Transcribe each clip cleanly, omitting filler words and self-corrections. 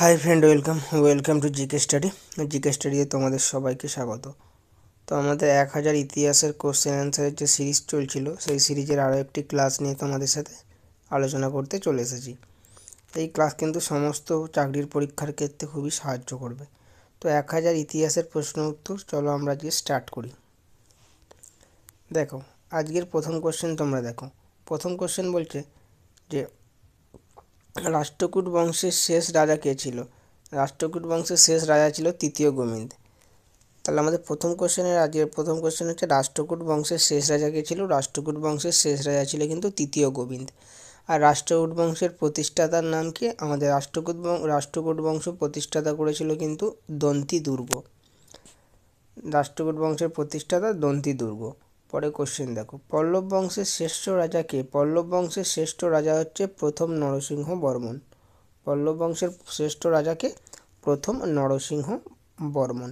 High friend, welcome to GK স্টাডিতে তোমাদের সবাইকে স্বাগত। তো আমাদের 1000 ইতিহাসের কোশ্চেন অ্যান্সারের যে সিরিজ চলছিল, সেই সিরিজের আরও একটি ক্লাস নিয়ে তোমাদের সাথে আলোচনা করতে চলে এসেছি। এই ক্লাস কিন্তু সমস্ত চাকরির পরীক্ষার ক্ষেত্রে খুবই সাহায্য করবে। তো 1000 ইতিহাসের প্রশ্ন উত্তর চলো আমরা আজকে স্টার্ট করি। দেখো, আজকের প্রথম কোশ্চেন তোমরা দেখো। প্রথম কোশ্চেন বলছে যে রাষ্ট্রকূট বংশের শেষ রাজা কে ছিল? রাষ্ট্রকূট বংশের শেষ রাজা ছিল তৃতীয় গোবিন্দ। তাহলে আমাদের আজকের প্রথম কোশ্চেন হচ্ছে রাষ্ট্রকূট বংশের শেষ রাজা কে ছিল? রাষ্ট্রকূট বংশের শেষ রাজা ছিল কিন্তু তৃতীয় গোবিন্দ। আর রাষ্ট্রকূট বংশের প্রতিষ্ঠাতার নাম কি? আমাদের রাষ্ট্রকূট বংশ প্রতিষ্ঠাতা করেছিল কিন্তু দন্তি দুর্গ। রাষ্ট্রকূট বংশের প্রতিষ্ঠাতা দন্তি দুর্গ। পরে কোশ্চেন দেখো, পল্লব বংশের শ্রেষ্ঠ রাজা কে? পল্লব বংশের শ্রেষ্ঠ রাজা হচ্ছে প্রথম নরসিংহ বর্মন। পল্লব বংশের শ্রেষ্ঠ রাজাকে প্রথম নরসিংহ বর্মন।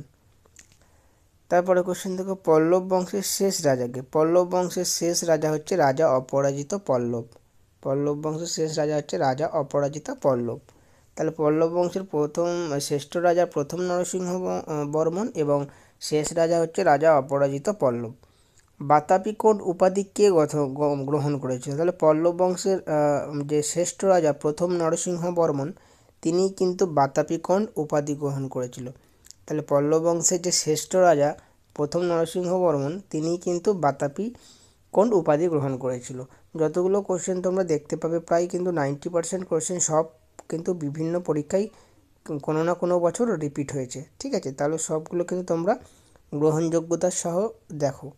তারপরে কোশ্চেন দেখো, পল্লব বংশের শেষ রাজাকে? পল্লব বংশের শেষ রাজা হচ্ছে রাজা অপরাজিত পল্লব। পল্লব বংশের শেষ রাজা হচ্ছে রাজা অপরাজিত পল্লব। তাহলে পল্লব বংশের শ্রেষ্ঠ রাজা প্রথম নরসিংহ বর্মন এবং শেষ রাজা হচ্ছে রাজা অপরাজিত পল্লব। বাতাপি কোন উপাধি কে গ্রহণ করেছিল? তাহলে পল্লব বংশের যে শ্রেষ্ঠ রাজা প্রথম নরসিংহ বর্মন, তিনি কিন্তু বাতাপি কোন উপাধি গ্রহণ করেছিল। তাহলে পল্লব বংশের যে শ্রেষ্ঠ রাজা প্রথম নরসিংহ বর্মন, তিনি কিন্তু বাতাপি কোন উপাধি গ্রহণ করেছিল। যতগুলো কোশ্চেন তোমরা দেখতে পাবে, প্রায় কিন্তু 90% কোশ্চেন সব কিন্তু বিভিন্ন পরীক্ষায় কোনো না কোনো বছর রিপিট হয়েছে। ঠিক আছে, তাহলে সবগুলো কিন্তু তোমরা গ্রহণযোগ্যতার সহ দেখো।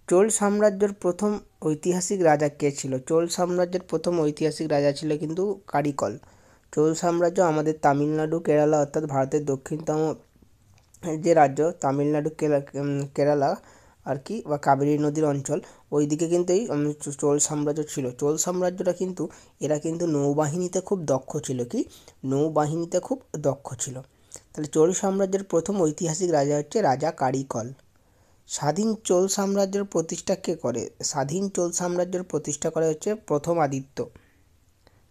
চোল সাম্রাজ্যের প্রথম ঐতিহাসিক রাজা কে ছিল? চোল সাম্রাজ্যের প্রথম ঐতিহাসিক রাজা ছিল কিন্তু কারিকল। চোল সাম্রাজ্য আমাদের তামিলনাড়ু, কেরালা অর্থাৎ ভারতের দক্ষিণতম যে রাজ্য তামিলনাড়ু, কেরালা আর কি, বা কাবেরী নদীর অঞ্চল, ওই দিকে কিন্তু এই চোল সাম্রাজ্য ছিল। চোল সাম্রাজ্যটা কিন্তু এরা কিন্তু নৌবাহিনীতে খুব দক্ষ ছিল। নৌবাহিনীতে খুব দক্ষ ছিল। তাহলে চোল সাম্রাজ্যের প্রথম ঐতিহাসিক রাজা হচ্ছে রাজা কারিকল। স্বাধীন চোল সাম্রাজ্যের প্রতিষ্ঠা কে করে? স্বাধীন চোল সাম্রাজ্যের প্রতিষ্ঠা করে হচ্ছে প্রথম আদিত্য।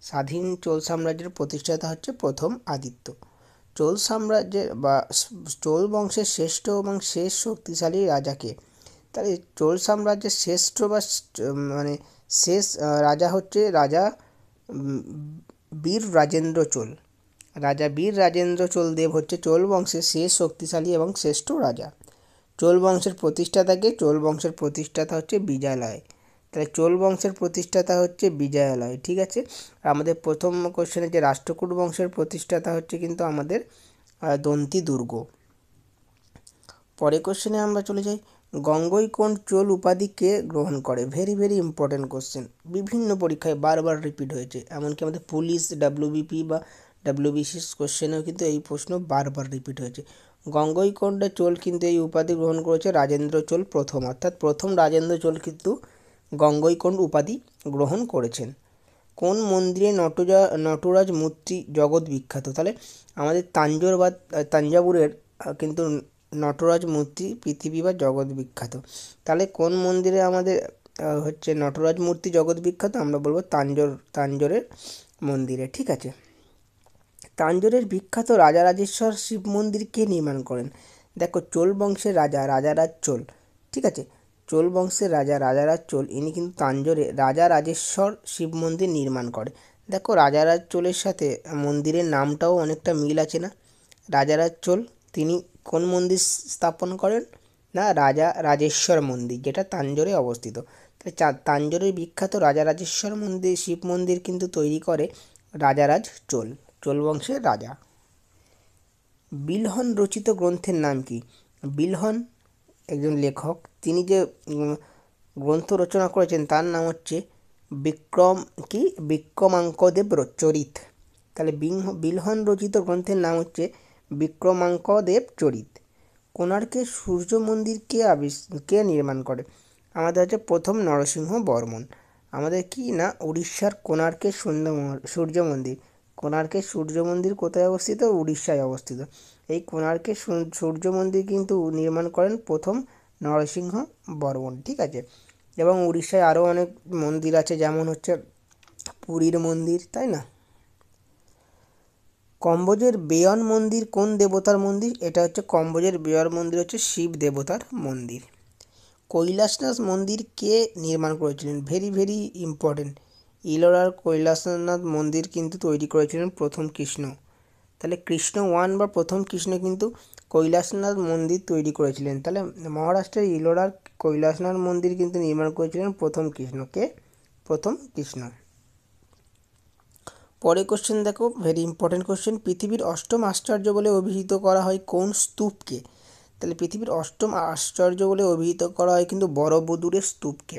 স্বাধীন চোল সাম্রাজ্যের প্রতিষ্ঠাতা হচ্ছে প্রথম আদিত্য। চোল সাম্রাজ্যের বা চোল বংশের শ্রেষ্ঠ এবং শেষ শক্তিশালী রাজাকে? তাহলে চোল সাম্রাজ্যের শ্রেষ্ঠ বা মানে শেষ রাজা হচ্ছে রাজা বীর রাজেন্দ্র চোল। রাজা বীর রাজেন্দ্র চোল দেব হচ্ছে চোল বংশের শেষ শক্তিশালী এবং শ্রেষ্ঠ রাজা। চোল বংশের প্রতিষ্ঠাতাকে? চোল বংশের প্রতিষ্ঠাতা হচ্ছে বিজয়ালয়। তাহলে চোল বংশের প্রতিষ্ঠাতা হচ্ছে বিজয়ালয়। ঠিক আছে, আমাদের প্রথম কোশ্চেনে যে রাষ্ট্রকূট বংশের প্রতিষ্ঠাতা হচ্ছে কিন্তু আমাদের দন্তি দুর্গ। পরে কোশ্চেনে আমরা চলে যাই, গঙ্গৈকোন্ড চোল উপাধি কে গ্রহণ করে? ভেরি ভেরি ইম্পর্টেন্ট কোশ্চেন, বিভিন্ন পরীক্ষায় বারবার রিপিট হয়েছে। এমনকি আমাদের পুলিশ, ডাব্লিউবিপি বা ডাব্লিউবিসিএস কোশ্চেনেও কিন্তু এই প্রশ্ন বারবার রিপিট হয়েছে। গঙ্গৈকোন্ড চোল কিন্তু এই উপাধি গ্রহণ করেছে রাজেন্দ্র চোল প্রথম, অর্থাৎ প্রথম রাজেন্দ্র চোল কিন্তু গঙ্গৈকোন্ড উপাধি গ্রহণ করেছেন। কোন মন্দিরে নটরাজ মূর্তি জগৎ বিখ্যাত? তাহলে আমাদের তাঞ্জাবুরের কিন্তু নটরাজ মূর্তি পৃথিবী বা জগৎ বিখ্যাত। তাহলে কোন মন্দিরে আমাদের হচ্ছে নটরাজ মূর্তি জগৎ বিখ্যাত? আমরা বলবো তাঞ্জোরের মন্দিরে। ঠিক আছে, তাঞ্জোরের বিখ্যাত রাজরাজেশ্বর শিব মন্দির কে নির্মাণ করেন? দেখো, চোল বংশের রাজারাজ চোল। ঠিক আছে, চোল বংশের রাজারাজ চোল ইনি কিন্তু তাঞ্জোরে রাজরাজেশ্বর শিব মন্দির নির্মাণ করে। দেখো, রাজারাজ চোলের সাথে মন্দিরের নামটাও অনেকটা মিল আছে না? রাজারাজ চোল তিনি কোন মন্দির স্থাপন করেন? না, রাজেশ্বর মন্দির, যেটা তাঞ্জোরে অবস্থিত। তাই তাঞ্জোরের বিখ্যাত রাজরাজেশ্বর মন্দির শিব মন্দির কিন্তু তৈরি করে রাজারাজ চোল, চোল বংশের রাজা। বিলহন রচিত গ্রন্থের নাম কি? বিলহন একজন লেখক, তিনি যে গ্রন্থ রচনা করেছেন তার নাম হচ্ছে বিক্রমাঙ্কদেব চরিত। তাহলে বিলহন রচিত গ্রন্থের নাম হচ্ছে বিক্রমাঙ্কদেব চরিত। কোণার্কের সূর্য মন্দির কে নির্মাণ করে? আমাদের হচ্ছে প্রথম নরসিংহ বর্মন। আমাদের কি না, উড়িষ্যার কোণার্কের সূর্য মন্দির। কোণার্কের সূর্য মন্দির কোথায় অবস্থিত? উড়িষ্যায় অবস্থিত। এই কোণার্কের সূর্য মন্দির কিন্তু নির্মাণ করেন প্রথম নরসিংহ বর্মন। ঠিক আছে, এবং উড়িষ্যায় আরও অনেক মন্দির আছে, যেমন হচ্ছে পুরীর মন্দির, তাই না? কম্বোজের বেয়ন মন্দির কোন দেবতার মন্দির? এটা হচ্ছে কম্বোজের বেয়ন মন্দির হচ্ছে শিব দেবতার মন্দির। কৈলাসনাথ মন্দির কে নির্মাণ করেছিলেন? Very very important. ইলোরার কৈলাসনাথ মন্দির কিন্তু তৈরি করেছিলেন প্রথম কৃষ্ণ। তাহলে কৃষ্ণ ওয়ান বা প্রথম কৃষ্ণ কিন্তু কৈলাসনাথ মন্দির তৈরি করেছিলেন। তাহলে মহারাষ্ট্রের ইলোরার কৈলাসনাথ মন্দির কিন্তু নির্মাণ করেছিলেন প্রথম কৃষ্ণ। কে? প্রথম কৃষ্ণ। পরে কোশ্চেন দেখো, ভেরি ইম্পর্টেন্ট কোশ্চেন। পৃথিবীর অষ্টম আশ্চর্য বলে অভিহিত করা হয় কোন স্তূপকে? তাহলে পৃথিবীর অষ্টম আশ্চর্য বলে অভিহিত করা হয় কিন্তু বড়বুদুরের স্তূপকে।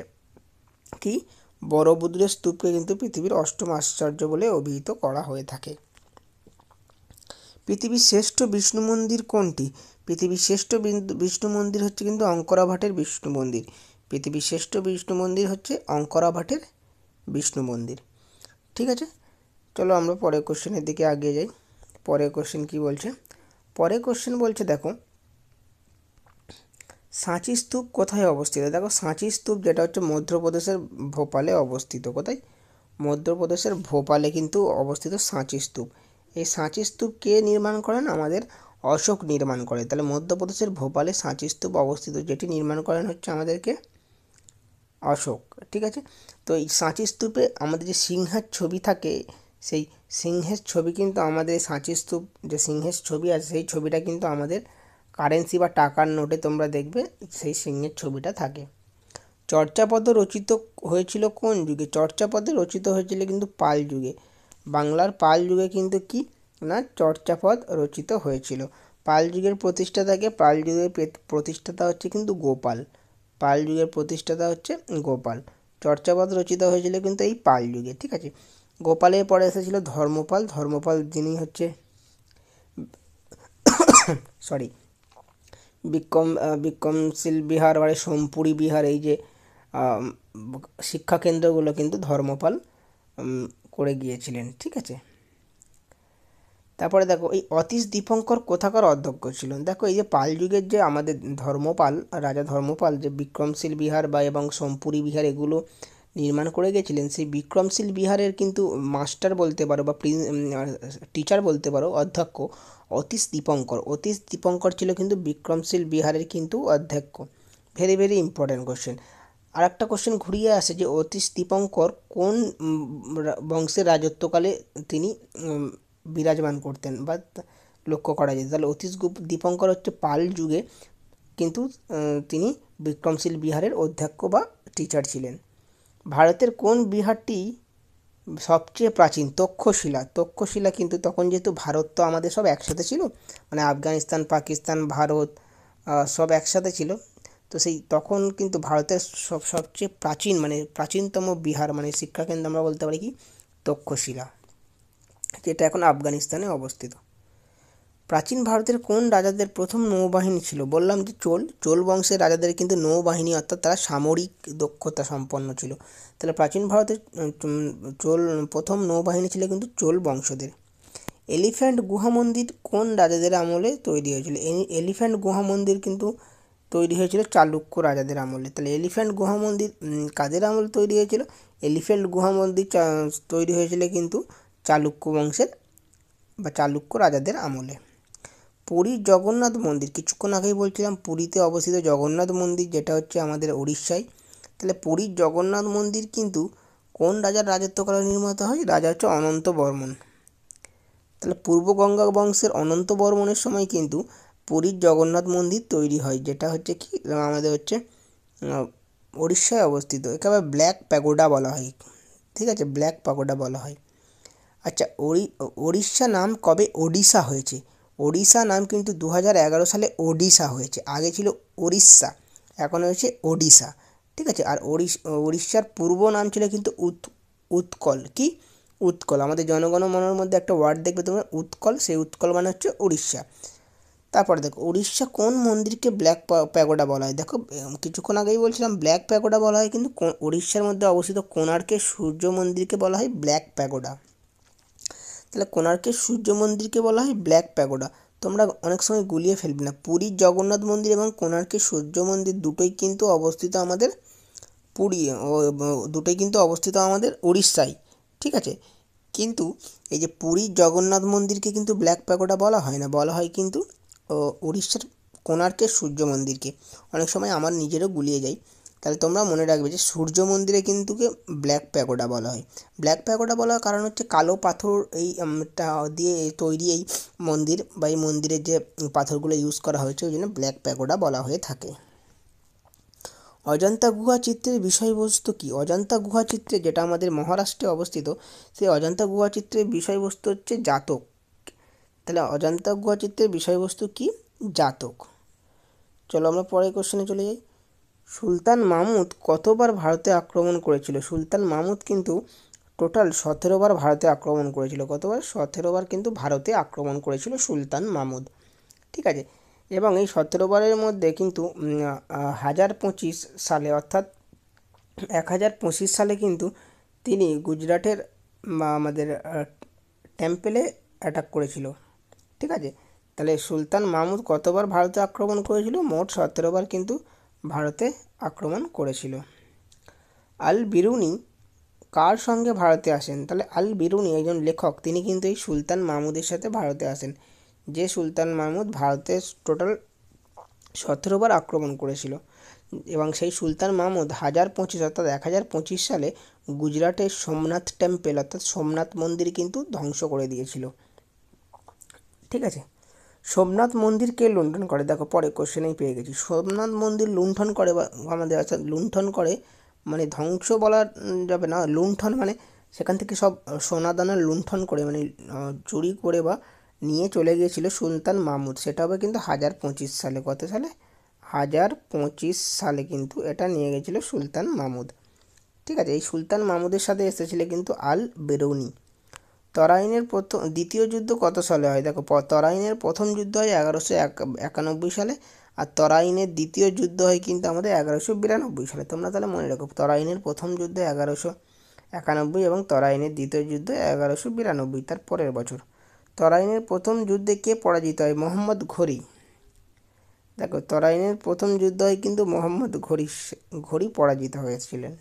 কি? বড়বুদুরের স্তূপকে কিন্তু পৃথিবীর অষ্টম আশ্চর্য বলে অভিহিত করা হয়ে থাকে। পৃথিবীর শ্রেষ্ঠ বিষ্ণু মন্দির কোনটি? পৃথিবীর শ্রেষ্ঠ বিষ্ণু মন্দির হচ্ছে কিন্তু অঙ্করা ভাটের বিষ্ণু মন্দির। পৃথিবীর শ্রেষ্ঠ বিষ্ণু মন্দির হচ্ছে অঙ্করা ভাটের বিষ্ণু মন্দির। ঠিক আছে, চলো আমরা পরের কোশ্চেনের দিকে এগিয়ে যাই। পরের কোশ্চেন কি বলছে? পরের কোশ্চেন বলছে দেখো, সাঁচি স্তূপ কোথায় অবস্থিত? দেখো সাঁচি স্তূপ যেটা হচ্ছে মধ্যপ্রদেশের ভোপালে অবস্থিত। কোথায়? মধ্যপ্রদেশের ভোপালে কিন্তু অবস্থিত সাঁচি স্তূপ। এই সাঁচি স্তূপ কে নির্মাণ করেন? আমাদের অশোক নির্মাণ করে। তাহলে মধ্যপ্রদেশের ভোপালে সাঁচি স্তূপ অবস্থিত, যেটি নির্মাণ করেন হচ্ছে আমাদেরকে অশোক। ঠিক আছে, তো এই সাঁচি স্তূপে আমাদের যে সিংহের ছবি থাকে, সেই সিংহের ছবি কিন্তু আমাদের সাঁচি স্তূপ যে সিংহের ছবি আছে, সেই ছবিটা কিন্তু আমাদের কারেন্সি বা টাকার নোটে তোমরা দেখবে সেই সিংহের ছবিটা থাকে। চর্যাপদ রচিত হয়েছিল কোন যুগে? চর্যাপদ রচিত হয়েছিল কিন্তু পাল যুগে। বাংলার পাল যুগে কিন্তু কি না চর্যাপদ রচিত হয়েছিল। পাল যুগের প্রতিষ্ঠাতাকে? পাল যুগের প্রতিষ্ঠাতা হচ্ছে কিন্তু গোপাল। পাল যুগের প্রতিষ্ঠাতা হচ্ছে গোপাল। চর্যাপদ রচিত হয়েছিল কিন্তু এই পাল যুগে। ঠিক আছে, গোপালের পরে এসেছিল ধর্মপাল। ধর্মপাল যিনি হচ্ছে সরি বিক্রমশীল বিহার মানে সোমপুরি বিহার, এই যে শিক্ষাকেন্দ্রগুলো কিন্তু ধর্মপাল করে গিয়েছিলেন। ঠিক আছে, তারপরে দেখো এই অতীশ দীপঙ্কর কোথাকার অধ্যক্ষ ছিলেন? দেখো এই যে পাল যুগের যে আমাদের ধর্মপাল, রাজা ধর্মপাল যে বিক্রমশীল বিহার বা এবং সোমপুরি বিহার এগুলো নির্মাণ করে গেছিলেন, সেই বিক্রমশীল বিহারের কিন্তু মাস্টার বলতে পারো বা টিচার বলতে পারো, অধ্যক্ষ অতীশ দীপঙ্কর। অতীশ দীপঙ্কর ছিল কিন্তু বিক্রমশীল বিহারের কিন্তু অধ্যক্ষ। Very very important question. আর একটা কোশ্চেন ঘুরিয়ে আসে যে অতীশ দীপঙ্কর কোন বংশের রাজত্বকালে তিনি বিরাজমান করতেন বা লক্ষ্য করা যায়। তাহলে অতীশ দীপঙ্কর হচ্ছে পাল যুগে কিন্তু তিনি বিক্রমশীল বিহারের অধ্যক্ষ বা টিচার ছিলেন। ভারতের কোন বিহারটি সবচেয়ে প্রাচীন? তক্ষশিলা। তক্ষশিলা কিন্তু তখন যেহেতু ভারত তো আমাদের সব একসাথে ছিল, মানে আফগানিস্তান, পাকিস্তান, ভারত সব একসাথে ছিল, তো সেই তখন কিন্তু ভারতের সবচেয়ে প্রাচীন মানে প্রাচীনতম বিহার মানে শিক্ষাকেন্দ্র আমরা বলতে পারি কি তক্ষশিলা, যেটা এখন আফগানিস্তানে অবস্থিত। প্রাচীন ভারতের কোন রাজাদের প্রথম নৌবাহিনী ছিল? বললাম যে চোল বংশের রাজাদের কিন্তু নৌবাহিনী অর্থাৎ তারা সামরিক দক্ষতা সম্পন্ন ছিল। তাহলে প্রাচীন ভারতের প্রথম নৌবাহিনী ছিল কিন্তু চোল বংশদের। এলিফ্যান্ট গুহা মন্দির কোন রাজাদের আমলে তৈরি হয়েছিল? এলিফ্যান্ট গুহা মন্দির কিন্তু তৈরি হয়েছিল চালুক্য রাজাদের আমলে। তাহলে এলিফ্যান্ট গুহা মন্দির কাদের আমলে তৈরি হয়েছিল? এলিফ্যান্ট গুহা মন্দির তৈরি হয়েছিল কিন্তু চালুক্য বংশের বা চালুক্য রাজাদের আমলে। পুরীর জগন্নাথ মন্দির, কিছুক্ষণ আগেই বলছিলাম পুরীতে অবস্থিত জগন্নাথ মন্দির, যেটা হচ্ছে আমাদের উড়িষ্যায়। তাহলে পুরীর জগন্নাথ মন্দির কিন্তু কোন রাজার রাজত্বকালে নির্মিত হয়? রাজা হচ্ছে অনন্ত বর্মন। তাহলে পূর্ব গঙ্গা বংশের অনন্ত বর্মনের সময় কিন্তু পুরীর জগন্নাথ মন্দির তৈরি হয়, যেটা হচ্ছে কি আমাদের হচ্ছে উড়িষ্যায় অবস্থিত। একে আবার ব্ল্যাক প্যাগোডা বলা হয়। ঠিক আছে, ব্ল্যাক প্যাগোডা বলা হয়। আচ্ছা, ওড়িশা নাম কবে ওডিশা হয়েছে? ওড়িশা নাম কিন্তু 2011 সালে ওডিশা হয়েছে। আগে ছিল ওড়িশা, এখন হয়েছে ওডিশা। ঠিক আছে, আর উড়িষ্যার পূর্ব নাম ছিল কিন্তু উৎকল। কি? উৎকল। আমাদের জনগণ মনের মধ্যে একটা ওয়ার্ড দেখবে তোমরা উৎকল, সেই উৎকল মানে হচ্ছে উড়িষ্যা। তারপরে দেখো উড়িষ্যা কোন মন্দিরকে ব্ল্যাক প্যাগোডা বলা হয়? দেখো কিছুক্ষণ আগেই বলছিলাম ব্ল্যাক প্যাগোডা বলা হয়, কিন্তু উড়িষ্যার মধ্যে অবস্থিত কোণার্কের সূর্য মন্দিরকে বলা হয় ব্ল্যাক প্যাগোডা। তাহলে কোণার্কের সূর্য মন্দিরকে বলা হয় ব্ল্যাক প্যাগোডা। তোমরা অনেক সময় গুলিয়ে ফেলবে না, পুরীর জগন্নাথ মন্দির এবং কোণার্কের সূর্য মন্দির দুটোই কিন্তু অবস্থিত আমাদের দুটোই কিন্তু অবস্থিত আমাদের উড়িষ্যায়। ঠিক আছে, কিন্তু এই যে পুরীর জগন্নাথ মন্দিরকে কিন্তু ব্ল্যাক প্যাগোডা বলা হয় না, বলা হয় কিন্তু উড়িষ্যার কোণার্কের সূর্য মন্দিরকে। অনেক সময় আমার নিজেরও গুলিয়ে যায়। তাহলে তোমরা মনে রাখবে যে সূর্য মন্দিরে কিন্তু ব্ল্যাক প্যাগোডা বলা হয়। ব্ল্যাক প্যাগোডা বলার কারণ হচ্ছে কালো পাথর এই দিয়ে তৈরি এই মন্দির বা এই মন্দিরের যে পাথরগুলো ইউজ করা হয়েছে ওই জন্য ব্ল্যাক প্যাগোডা বলা হয়ে থাকে। অজন্তা গুহা চিত্রের বিষয়বস্তু কী? অজন্তা গুহা চিত্রে, যেটা আমাদের মহারাষ্ট্রে অবস্থিত, সেই অজন্তা গুহা চিত্রের বিষয়বস্তু হচ্ছে জাতক। তাহলে অজন্তা গুহা চিত্রের বিষয়বস্তু কী? জাতক। চলো আমরা পরের কোশ্চেনে চলে যাই। সুলতান মাহমুদ কতবার ভারতে আক্রমণ করেছিল? সুলতান মাহমুদ কিন্তু টোটাল 17বার ভারতে আক্রমণ করেছিল। কতবার? 17বার কিন্তু ভারতে আক্রমণ করেছিল সুলতান মাহমুদ। ঠিক আছে, এবং এই 17বারের মধ্যে কিন্তু 1025 সালে অর্থাৎ 1025 সালে কিন্তু তিনি গুজরাটের আমাদের টেম্পেলে অ্যাটাক করেছিল। ঠিক আছে, তাহলে সুলতান মাহমুদ কতবার ভারতে আক্রমণ করেছিল? মোট 17বার কিন্তু ভারতে আক্রমণ করেছিল। আল বিরুনি কার সঙ্গে ভারতে আসেন? তাহলে আল বিরুনি একজন লেখক, তিনি কিন্তু এই সুলতান মাহমুদের সাথে ভারতে আসেন। যে সুলতান মাহমুদ ভারতে টোটাল 17বার আক্রমণ করেছিল, এবং সেই সুলতান মাহমুদ 1025 অর্থাৎ 1025 সালে গুজরাটের সোমনাথ টেম্পেল অর্থাৎ সোমনাথ মন্দির কিন্তু ধ্বংস করে দিয়েছিল। ঠিক আছে, সোমনাথ মন্দির কে লুণ্ঠন করে? দেখো পরে কোশ্চেনেই পেয়ে গেছি। সোমনাথ মন্দির লুণ্ঠন করে বা আমাদের অর্থাৎ লুণ্ঠন করে মানে ধ্বংস বলা যাবে না, লুণ্ঠন মানে সেখান থেকে সব সোনাদানা লুণ্ঠন করে মানে চুরি করে বা নিয়ে চলে গিয়েছিল সুলতান মাহমুদ। সেটা হবে কিন্তু 1025 সালে। কত সালে? 1025 সালে কিন্তু এটা নিয়ে গেছিল সুলতান মাহমুদ। ঠিক আছে, এই সুলতান মাহমুদের সাথে এসেছিল কিন্তু আল বেরৌনি। তরাইনের দ্বিতীয় যুদ্ধ কত সালে হয়? দেখো তরাইনের প্রথম যুদ্ধ হয় 1191 সালে, আর তরাইনের দ্বিতীয় যুদ্ধ হয় কিন্তু আমাদের 1192 সালে। তোমরা তাহলে মনে রাখো, তরাইনের প্রথম যুদ্ধ 1191 এবং তরাইনের দ্বিতীয় যুদ্ধ 1192, তার পরের বছর। তরাইনের প্রথম যুদ্ধে কে পরাজিত হয়? মোহাম্মদ ঘোরি। দেখো তরাইনের প্রথম যুদ্ধ হয় কিন্তু মোহাম্মদ ঘোরি পরাজিত হয়েছিলেন,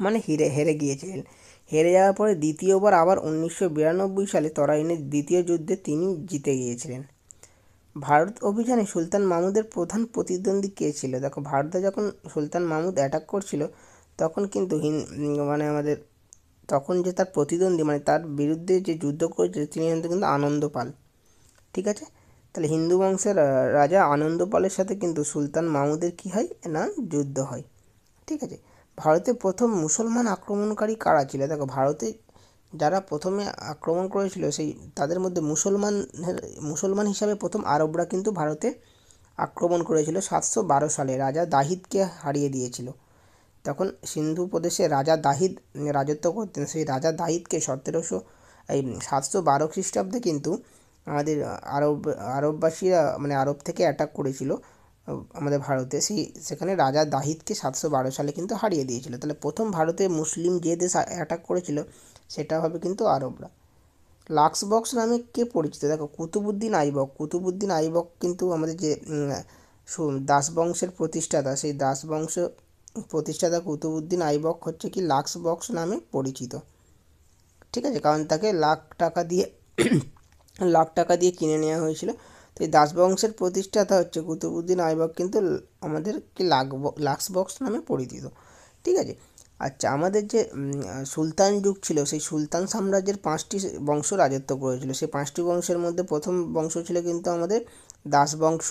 মানে হেরে গিয়েছিলেন। হেরে যাওয়ার পরে দ্বিতীয়বার আবার 1992 সালে তরাইনের দ্বিতীয় যুদ্ধে তিনি জিতে গিয়েছিলেন। ভারত অভিযানে সুলতান মাহমুদের প্রধান প্রতিদ্বন্দ্বী কে ছিল? দেখো ভারতে যখন সুলতান মাহমুদ অ্যাটাক করছিল তখন কিন্তু মানে আমাদের তখন যে তার প্রতিদ্বন্দ্বী মানে তার বিরুদ্ধে যে যুদ্ধ করেছিল তিনি কিন্তু আনন্দ পাল। ঠিক আছে, তাহলে হিন্দু বংশের রাজা আনন্দ পালের সাথে কিন্তু সুলতান মাহমুদের কী হয় না, যুদ্ধ হয়। ঠিক আছে, ভারতে প্রথম মুসলমান আক্রমণকারী কারা ছিল? দেখো ভারতে যারা প্রথমে আক্রমণ করেছিল সেই তাদের মধ্যে মুসলমান হিসাবে প্রথম আরবরা কিন্তু ভারতে আক্রমণ করেছিল 712 সালে। রাজা দাহিদকে হারিয়ে দিয়েছিল। তখন সিন্ধু প্রদেশে রাজা দাহিদ রাজত্ব করতেন। সেই রাজা দাহিদকে 712 খ্রিস্টাব্দে কিন্তু আমাদের আরববাসীরা মানে আরব থেকে অ্যাটাক করেছিল আমাদের ভারতে। সেখানে রাজা দাহিদকে 712 সালে কিন্তু হারিয়ে দিয়েছিল। তাহলে প্রথম ভারতে মুসলিম যে দেশ অ্যাটাক করেছিল সেটা হবে কিন্তু আরবরা। লাক্স বক্স নামে কে পরিচিত? দেখো কুতুবুদ্দিন আইবক। কুতুবুদ্দিন আইবক কিন্তু আমাদের যে দাস বংশের প্রতিষ্ঠাতা, সেই দাস বংশ প্রতিষ্ঠাতা কুতুবুদ্দিন আইবক হচ্ছে কি লাক্স বক্স নামে পরিচিত। ঠিক আছে, কারণ তাকে লাখ টাকা দিয়ে কিনে নেওয়া হয়েছিল। তো এই দাস বংশের প্রতিষ্ঠাতা হচ্ছে কুতুবুদ্দিন আইবক কিন্তু আমাদের কি লাক্স বক্স নামে পরিচিত। ঠিক আছে, আচ্ছা আমাদের যে সুলতান যুগ ছিল সেই সুলতান সাম্রাজ্যের 5টি বংশ রাজত্ব করেছিল। সেই 5টি বংশের মধ্যে প্রথম বংশ ছিল কিন্তু আমাদের দাস বংশ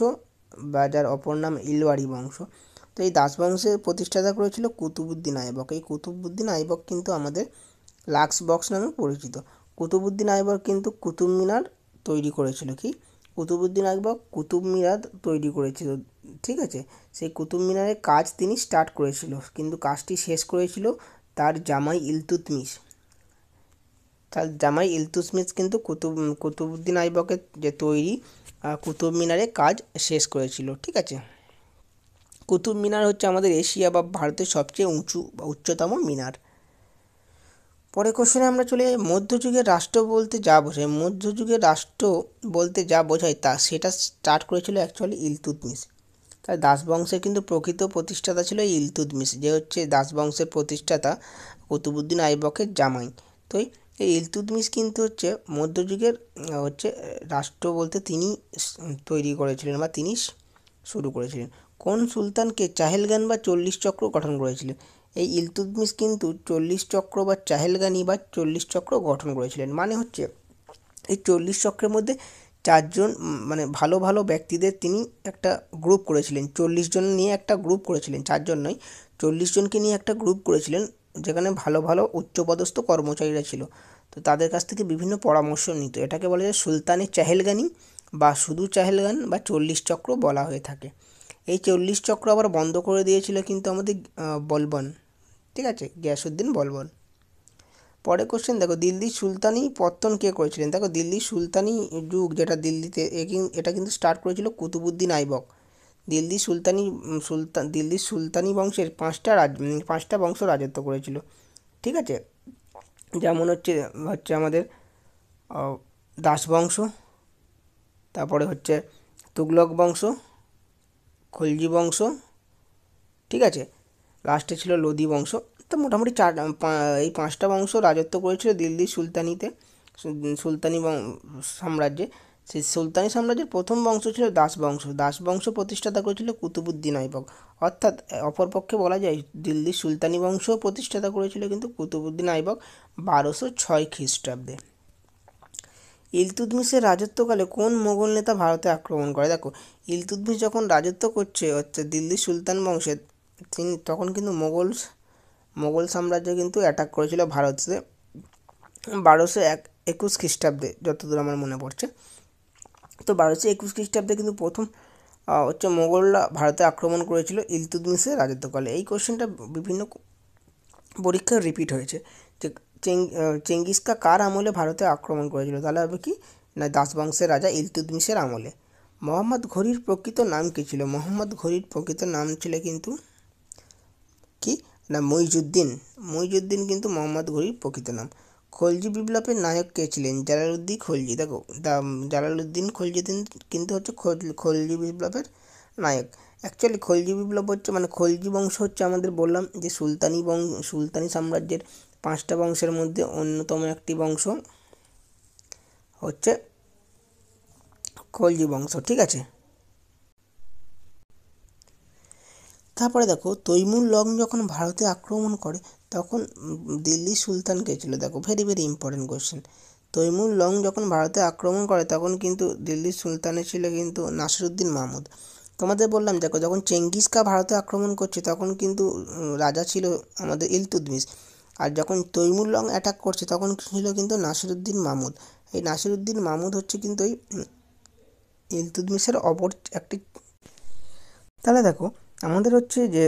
বা যার অপর নাম ইলওয়ারি বংশ। তো এই দাস বংশের প্রতিষ্ঠাতা করেছিল কুতুবুদ্দিন আইবক। এই কুতুবুদ্দিন আইবক কিন্তু আমাদের লাক্স বক্স নামে পরিচিত। কুতুবুদ্দিন আইবক কিন্তু কুতুব মিনার তৈরি করেছিল। কি কুতুবুদ্দিন আইবক কুতুব মিনার তৈরি করেছিল। ঠিক আছে, সেই কুতুব মিনারের কাজ তিনি স্টার্ট করেছিল কিন্তু কাজটি শেষ করেছিল তার জামাই ইলতুৎমিশ। কিন্তু কুতুবুদ্দিন আইবকের যে তৈরি কুতুব মিনারের কাজ শেষ করেছিল। ঠিক আছে, কুতুব মিনার হচ্ছে আমাদের এশিয়া বা ভারতের সবচেয়ে উঁচু বা উচ্চতম মিনার। পরে কোশ্চেনে আমরা চলে যাই। মধ্যযুগের রাষ্ট্র বলতে যা বোঝায়, মধ্যযুগের রাষ্ট্র বলতে যা বোঝায় সেটা স্টার্ট করেছিল অ্যাকচুয়ালি ইলতুৎমিশ। তাই দাস বংশের কিন্তু প্রকৃত প্রতিষ্ঠাতা ছিল ইলতুৎমিশ, যে হচ্ছে দাস বংশের প্রতিষ্ঠাতা কুতুবুদ্দিন আইবকের জামাই। তো এই এই ইলতুৎমিশ কিন্তু হচ্ছে মধ্যযুগের হচ্ছে রাষ্ট্র বলতে তিনি তৈরি করেছিলেন বা তিনি শুরু করেছিলেন। কোন সুলতানকে চাহেলগান বা 40 চক্র গঠন করেছিলেন? এই ইলতুৎমিশ কিন্তু 40 চক্র বা চাহেলগানি বা 40 চক্র গঠন করেছিলেন। মানে হচ্ছে এই 40 চক্রের মধ্যে 4জন মানে ভালো ভালো ব্যক্তিদের তিনি একটা গ্রুপ করেছিলেন। 40 জন নিয়ে একটা গ্রুপ করেছিলেন, 4জন নয়, 40 জনকে নিয়ে একটা গ্রুপ করেছিলেন, যেখানে ভালো ভালো উচ্চপদস্থ কর্মচারীরা ছিল। তো তাদের কাছ থেকে বিভিন্ন পরামর্শ নিত। এটাকে বলা যায় সুলতানি চাহেলগানি বা শুধু চাহেলগান বা 40 চক্র বলা হয়ে থাকে। এই 40 চক্র আবার বন্ধ করে দিয়েছিল কিন্তু আমাদের বলবন, ঠিক আছে, গিয়াসুদ্দিন বলবন। পরে কোশ্চেন দেখো, দিল্লির সুলতানি পত্তন কে করেছিলেন? দেখো দিল্লির সুলতানি যুগ যেটা দিল্লিতে এটা কিন্তু স্টার্ট করেছিল কুতুবুদ্দিন আইবক। দিল্লির সুলতানি বংশের 5টা বংশ রাজত্ব করেছিল, ঠিক আছে। যেমন হচ্ছে হচ্ছে আমাদের দাস বংশ, তারপরে হচ্ছে তুগলক বংশ, খলজি বংশ, ঠিক আছে, লাস্টে ছিল লোদি বংশ। তো মোটামুটি এই 5টা বংশ রাজত্ব করেছিল দিল্লির সুলতানি সাম্রাজ্যে। সেই সুলতানি সাম্রাজ্যের প্রথম বংশ ছিল দাস বংশ। দাস বংশ প্রতিষ্ঠাতা করেছিল কুতুবুদ্দিন আইবক। অর্থাৎ অপরপক্ষে বলা যায় দিল্লির সুলতানি বংশ প্রতিষ্ঠাতা করেছিল কিন্তু কুতুবুদ্দিন আইবক 1206 খ্রিস্টাব্দে। ইলতুৎমিশের রাজত্বকালে কোন মোগল নেতা ভারতে আক্রমণ করে? দেখো ইলতুৎমিশ যখন রাজত্ব করছে হচ্ছে দিল্লির সুলতান বংশের, তিনি তখন কিন্তু মোগল সাম্রাজ্য কিন্তু অ্যাটাক করেছিল ভারতে 1221 খ্রিস্টাব্দে, যতদূর আমার মনে পড়ছে। তো 1221 খ্রিস্টাব্দে কিন্তু প্রথম হচ্ছে মোগলরা ভারতে আক্রমণ করেছিল ইলতুৎমিশের রাজত্বকালে। এই কোশ্চেনটা বিভিন্ন পরীক্ষায় রিপিট হয়েছে যে চেঙ্গিস খা কার আমলে ভারতে আক্রমণ করেছিল? তাহলে হবে কি না, দাস বংশের রাজা ইলতুৎমিশের আমলে। মোহাম্মদ ঘুরির প্রকৃত নাম কী ছিল? মোহাম্মদ ঘুরির প্রকৃত নাম ছিল কিন্তু কি না মুইজুদ্দিন। মুইজুদ্দিন কিন্তু মোহাম্মদ ঘুরির প্রকৃত নাম। খলজি বিপ্লবের নায়ক কে ছিলেন? জালালউদ্দিন খলজি। দেখো জালালউদ্দিন খলজি কিন্তু হচ্ছে খলজি বিপ্লবের নায়ক। অ্যাকচুয়ালি খলজি বিপ্লব হচ্ছে মানে খলজি বংশ হচ্ছে আমাদের বললাম যে সুলতানি সাম্রাজ্যের 5টা বংশের মধ্যে অন্যতম একটি বংশ হচ্ছে খলজি বংশ, ঠিক আছে। তারপরে দেখো তৈমুর লং যখন ভারতে আক্রমণ করে তখন দিল্লির সুলতান কে ছিল? দেখো very very important question. Timur Lang যখন ভারতে আক্রমণ করে তখন কিন্তু দিল্লির সুলতানে ছিল কিন্তু নাসিরুদ্দিন মাহমুদ। তোমাদের বললাম দেখো যখন চেঙ্গিস খা ভারতে আক্রমণ করছে তখন কিন্তু রাজা ছিল আমাদের ইলতুৎমিশ, আর যখন তৈমুর লং অ্যাটাক করছে তখন ছিল কিন্তু নাসিরুদ্দিন মাহমুদ। এই নাসিরুদ্দিন মাহমুদ হচ্ছে কিন্তু এই ইলতুৎমিশের অপর একটি। তাহলে দেখো আমাদের হচ্ছে যে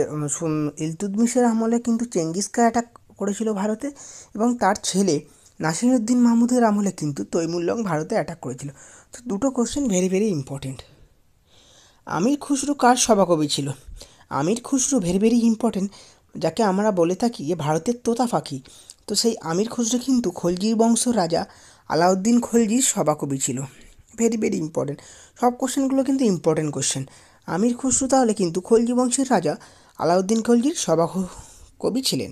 ইলতুৎমিশের আমলে কিন্তু চেঙ্গিস খা অ্যাটাক করেছিল ভারতে, এবং তার ছেলে নাসিরুদ্দিন মাহমুদের আমলে কিন্তু তৈমুর লং ভারতে অ্যাটাক করেছিল। তো দুটো কোশ্চেন ভেরি ভেরি ইম্পর্টেন্ট। আমির খুসরো কার সভাকবি ছিল? আমির খুসরো ভেরি ভেরি ইম্পর্টেন্ট, যাকে আমরা বলে থাকি যে ভারতের তোতা পাখি। তো সেই আমির খুসরো কিন্তু খলজির বংশ রাজা আলাউদ্দিন খলজির সভাকবি ছিল। ভেরি ভেরি ইম্পর্টেন্ট, সব কোশ্চেনগুলো কিন্তু ইম্পর্টেন্ট কোশ্চেন। আমির খুসরো তাহলে কিন্তু খলজি বংশের রাজা আলাউদ্দিন খলজির সভাকবি ছিলেন।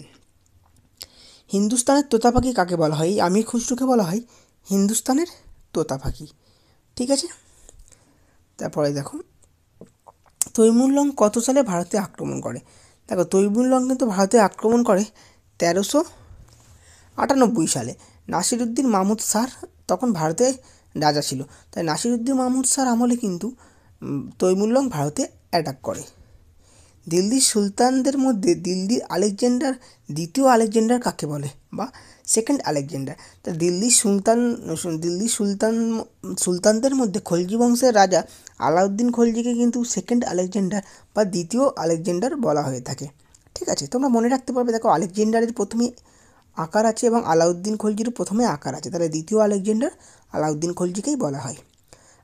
হিন্দুস্তানের তোতা পাখি কাকে বলা হয়? এই আমির খুসরোকে বলা হয় হিন্দুস্তানের তোতা পাখি, ঠিক আছে। তারপরে দেখো তৈমুর লং কত সালে ভারতে আক্রমণ করে? দেখো তৈমুর লং কিন্তু ভারতে আক্রমণ করে 1398 সালে। নাসিরুদ্দিন মাহমুদ শাহ তখন ভারতে রাজা ছিল, তাই নাসিরুদ্দিন মাহমুদ শাহর আমলে কিন্তু তৈমুর লং ভারতে অ্যাটাক করে। দিল্লির সুলতানদের মধ্যে দিল্লির আলেকজান্ডার দ্বিতীয় আলেকজান্ডার কাকে বলে বা সেকেন্ড আলেকজান্ডার? তা দিল্লির সুলতানদের মধ্যে খলজি বংশের রাজা আলাউদ্দিন খলজিকে কিন্তু সেকেন্ড আলেকজান্ডার বা দ্বিতীয় আলেকজান্ডার বলা হয়ে থাকে, ঠিক আছে। তোমরা মনে রাখতে পারবে, দেখো আলেকজান্ডারের প্রথমে আকার আছে এবং আলাউদ্দিন খলজির প্রথমে আকার আছে, তাহলে দ্বিতীয় আলেকজান্ডার আলাউদ্দিন খলজিকেই বলা হয়।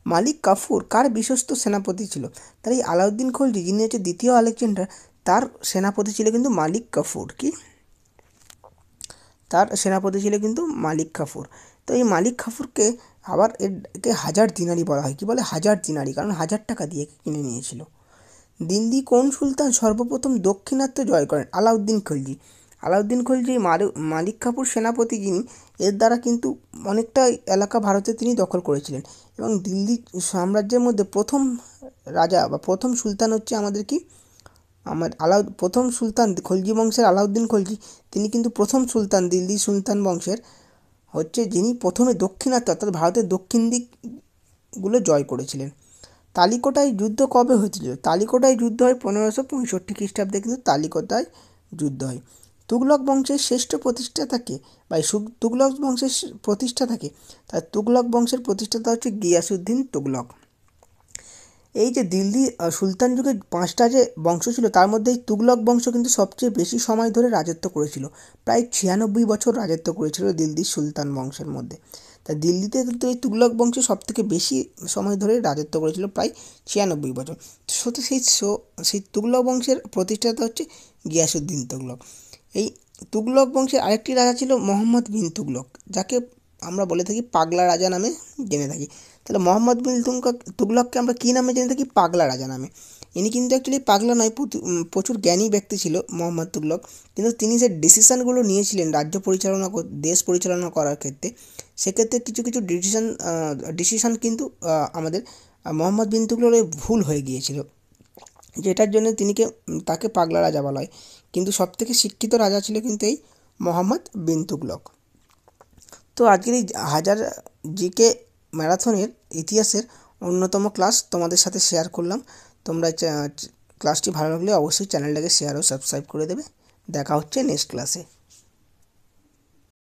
মালিক কাফুর কার বিশ্বস্ত সেনাপতি ছিল? তাই আলাউদ্দিন খলজি যিনি হচ্ছে দ্বিতীয় আলেকজান্ডার, তার সেনাপতি ছিল কিন্তু মালিক কাফুর। কি তার সেনাপতি ছিল কিন্তু মালিক কাফুর। তো এই মালিক কাফুরকে আবার একে 1000 দিনারি বলা হয়। কি বলে? 1000 দিনারি, কারণ 1000 টাকা দিয়ে কিনে নিয়েছিল। দিল্লি কোন সুলতান সর্বপ্রথম দক্ষিণাত্য জয় করেন? আলাউদ্দিন খলজি। আলাউদ্দিন খলজি মালিক কাফুর সেনাপতি যিনি, এর দ্বারা কিন্তু অনেকটা এলাকা ভারতে তিনি দখল করেছিলেন। এবং দিল্লি সাম্রাজ্যের মধ্যে প্রথম রাজা বা প্রথম সুলতান হচ্ছে আমাদের কি প্রথম সুলতান খলজি বংশের আলাউদ্দিন খলজি। তিনি কিন্তু প্রথম সুলতান দিল্লি সুলতান বংশের হচ্ছে, যিনি প্রথমে দক্ষিণাত্য অর্থাৎ ভারতের দক্ষিণ দিকগুলো জয় করেছিলেন। তালিকোটায় যুদ্ধ কবে হয়েছিল? তালিকোটায় যুদ্ধ হয় 1565 খ্রিস্টাব্দে, কিন্তু তালিকোটায় যুদ্ধ হয়। তুগলক বংশের শ্রেষ্ঠ প্রতিষ্ঠাতা কে? বা তুগলক বংশের প্রতিষ্ঠাতা কে? তার তুগলক বংশের প্রতিষ্ঠাতা হচ্ছে গিয়াসুদ্দিন তুগলক। এই যে দিল্লি সুলতান যুগে 5টা যে বংশ ছিল, তার মধ্যে এই তুগলক বংশ কিন্তু সবচেয়ে বেশি সময় ধরে রাজত্ব করেছিল। প্রায় 96 বছর রাজত্ব করেছিল দিল্লির সুলতান বংশের মধ্যে। তা দিল্লিতে কিন্তু এই তুগলক বংশ সবথেকে বেশি সময় ধরে রাজত্ব করেছিল, প্রায় 96 বছর। তো সেই তুগলক বংশের প্রতিষ্ঠাতা হচ্ছে গিয়াসুদ্দিন তুগলক। এই তুগলক বংশের আরেকটি রাজা ছিল মোহাম্মদ বিন তুগলক, যাকে আমরা বলে থাকি পাগলা রাজা নামে জেনে থাকি। তাহলে মোহাম্মদ বিন তুগলককে আমরা কী নামে জেনে থাকি? পাগলা রাজা নামে। ইনি কিন্তু অ্যাকচুয়ালি পাগলা নয়, প্রচুর জ্ঞানী ব্যক্তি ছিল মোহাম্মদ তুগলক, কিন্তু তিনি যে ডিসিশানগুলো নিয়েছিলেন রাজ্য পরিচালনা দেশ পরিচালনা করার ক্ষেত্রে, সেক্ষেত্রে কিছু কিছু ডিসিশান কিন্তু আমাদের মোহাম্মদ বিন তুগলকের ভুল হয়ে গিয়েছিল, যেটার জন্য তাকে পাগলা রাজা বলা হয়। কিন্তু সবথেকে শিক্ষিত রাজা ছিল কিন্তু এই মোহাম্মদ বিন তুগলক। তো আজকের এই হাজার জিকে ম্যারাথনের ইতিহাসের অন্যতম ক্লাস তোমাদের সাথে শেয়ার করলাম। তোমরা ক্লাসটি ভালো লাগলে অবশ্যই চ্যানেলটাকে শেয়ার ও সাবস্ক্রাইব করে দেবে। দেখা হচ্ছে নেক্সট ক্লাসে।